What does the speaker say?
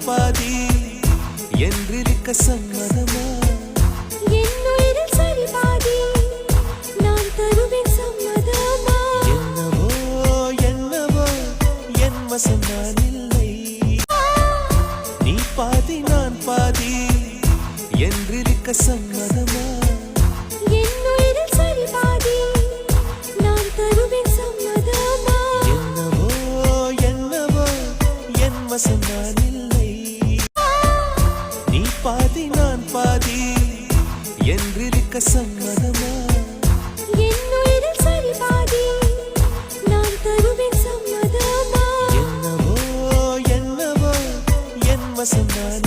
பாதி என்றிருக்க சம்மதமா? என்னுயிரில் சரி பாதி நான் தருவேன் சம்மதமா? என்னவோ என்னவோ என் வசம் நான் இல்லை. நீ பாதி நான் பாதி என்றிருக்க சம்மதமா? என்னுயிரில் சரி பாதி நான் தருவேன் சம்மதமா? என்னவோ என்னவோ என் வசம் நான் இல்லை. நீ பாதி நான் பாதி என்றிருக்க சம்மதமா? என்னுயிரில் சரி பாதி நான் தருவேன் சம்மதமா? என்னவோ என்னவோ என் வசம் நான்